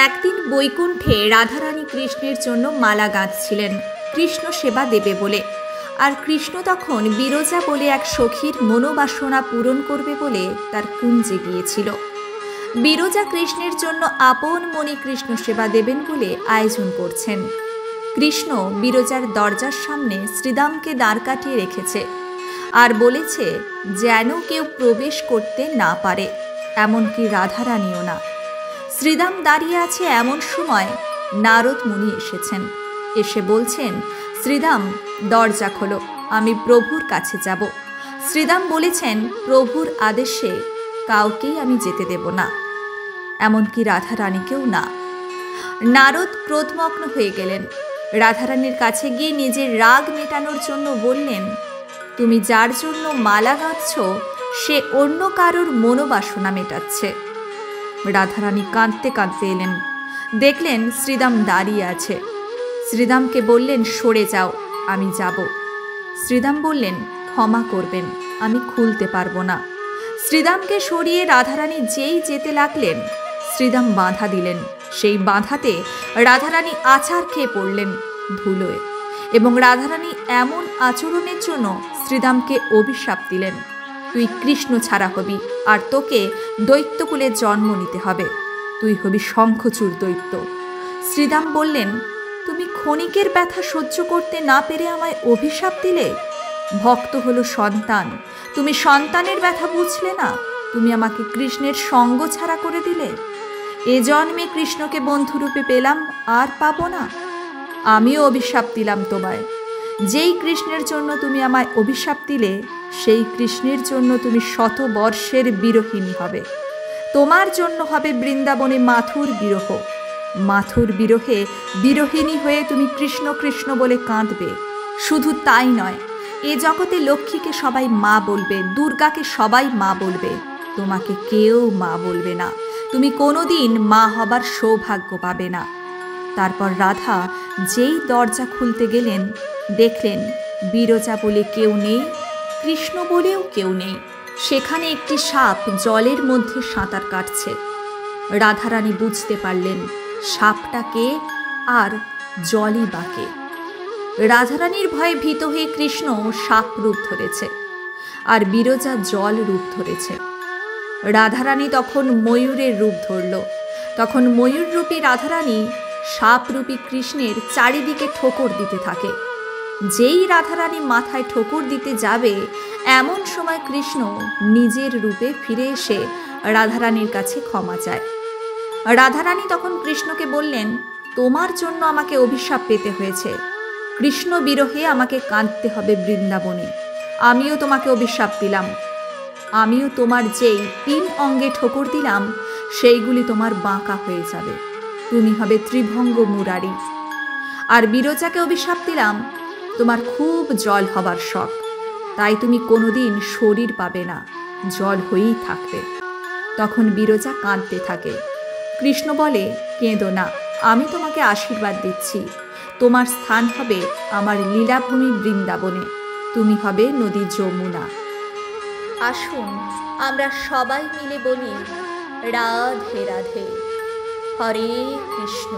একদিন বৈকুণ্ঠে রাধারানী কৃষ্ণের জন্য মালা গাঁথছিলেন কৃষ্ণ সেবা দেবে বলে। আর কৃষ্ণ তখন বিরজা বলে এক সখীর মনোবাসনা পূরণ করবে বলে তার কুঞ্জে গিয়েছিল। বিরজা কৃষ্ণের জন্য আপন মনে কৃষ্ণ সেবা দেবেন বলে আয়োজন করছেন। কৃষ্ণ বিরজার দরজার সামনে শ্রীদামকে দাঁড় কাটিয়ে রেখেছে আর বলেছে যেন কেউ প্রবেশ করতে না পারে, এমনকি রাধারানীও না। শ্রীদাম দাঁড়িয়ে আছে এমন সময় নারদ মুনি এসেছেন। এসে বলছেন, শ্রীদাম দরজা খোলো, আমি প্রভুর কাছে যাব। শ্রীদাম বলেছেন, প্রভুর আদেশে কাউকেই আমি যেতে দেব না, এমনকি রাধারানীকেও না। নারদ ক্রোধমগ্ন হয়ে গেলেন। রাধারানীর কাছে গিয়ে নিজের রাগ মেটানোর জন্য বললেন, তুমি যার জন্য মালা গাঁথছ সে অন্য কারোর মনোবাসনা মেটাচ্ছে। রাধারানী কাঁদতে কাঁদতে এলেন, দেখলেন শ্রীদাম দাঁড়িয়ে আছে। শ্রীদামকে বললেন, সরে যাও, আমি যাব। শ্রীদাম বললেন, ক্ষমা করবেন, আমি খুলতে পারবো না। শ্রীদামকে সরিয়ে রাধারানী যেই যেতে লাগলেন, শ্রীদাম বাধা দিলেন। সেই বাধাতে রাধারানী আছাড় খেয়ে পড়লেন ধুলোয়, এবং রাধারানী এমন আচরণের জন্য শ্রীদামকে অভিশাপ দিলেন, তুই কৃষ্ণ ছাড়া হবি, আর তোকে দৈত্যকুলে জন্ম নিতে হবে, তুই হবি শঙ্খচূড় দৈত্য। শ্রীদাম বললেন, তুমি ক্ষণিকের ব্যথা সহ্য করতে না পেরে আমায় অভিশাপ দিলে। ভক্ত হলো সন্তান, তুমি সন্তানের ব্যথা বুঝলে না, তুমি আমাকে কৃষ্ণের সঙ্গ ছাড়া করে দিলে। এ জন্মে কৃষ্ণকে বন্ধুরূপে পেলাম, আর পাবো না। আমিও অভিশাপ দিলাম তোমায়। যেই কৃষ্ণের জন্য তুমি আমায় অভিশাপ দিলে, সেই কৃষ্ণের জন্য তুমি 100 বর্ষের বিরহিণী হবে। তোমার জন্য হবে বৃন্দাবনে মাথুর বিরহ। মাথুর বিরহে বিরহিণী হয়ে তুমি কৃষ্ণ কৃষ্ণ বলে কাঁদবে। শুধু তাই নয়, এ জগতে লক্ষ্মীকে সবাই মা বলবে, দুর্গাকে সবাই মা বলবে, তোমাকে কেউ মা বলবে না। তুমি কোনোদিন মা হবার সৌভাগ্য পাবে না। তারপর রাধা যেই দরজা খুলতে গেলেন, দেখলেন বিরজা বলে কেউ নেই, কৃষ্ণ বলেও কেউ নেই। সেখানে একটি সাপ জলের মধ্যে সাঁতার কাটছে। রাধারানী বুঝতে পারলেন সাপটা কে আর জলই বাকে। রাধারানীর ভয়ে ভীত হয়ে কৃষ্ণ সাপ রূপ ধরেছে, আর বিরজা জল রূপ ধরেছে। রাধারানী তখন ময়ূরের রূপ ধরল। তখন ময়ূররূপী রাধারানী সাপরূপী কৃষ্ণের চারিদিকে ঠোকর দিতে থাকে। যেই রাধারানী মাথায় ঠোকর দিতে যাবে, এমন সময় কৃষ্ণ নিজের রূপে ফিরে এসে রাধারানীর কাছে ক্ষমা চায়। রাধারানী তখন কৃষ্ণকে বললেন, তোমার জন্য আমাকে অভিশাপ পেতে হয়েছে। কৃষ্ণ বিরহে আমাকে কাঁদতে হবে বৃন্দাবনে। আমিও তোমাকে অভিশাপ দিলাম। আমিও তোমার যেই 3 অঙ্গে ঠোকর দিলাম, সেইগুলি তোমার বাঁকা হয়ে যাবে। তুমি হবে ত্রিভঙ্গ মুরারি। আর বিরজাকে অভিশাপ দিলাম, তোমার খুব জল হবার শখ, তাই তুমি কোনোদিন শরীর পাবে না, জল হয়েই থাকবে। তখন বিরজা কাঁদতে থাকে। কৃষ্ণ বলে, কেঁদো না, আমি তোমাকে আশীর্বাদ দিচ্ছি। তোমার স্থান হবে আমার লীলাভূমি বৃন্দাবনে, তুমি হবে নদী যমুনা। আসুন আমরা সবাই মিলে বলি, রাধে রাধে, হরে কৃষ্ণ।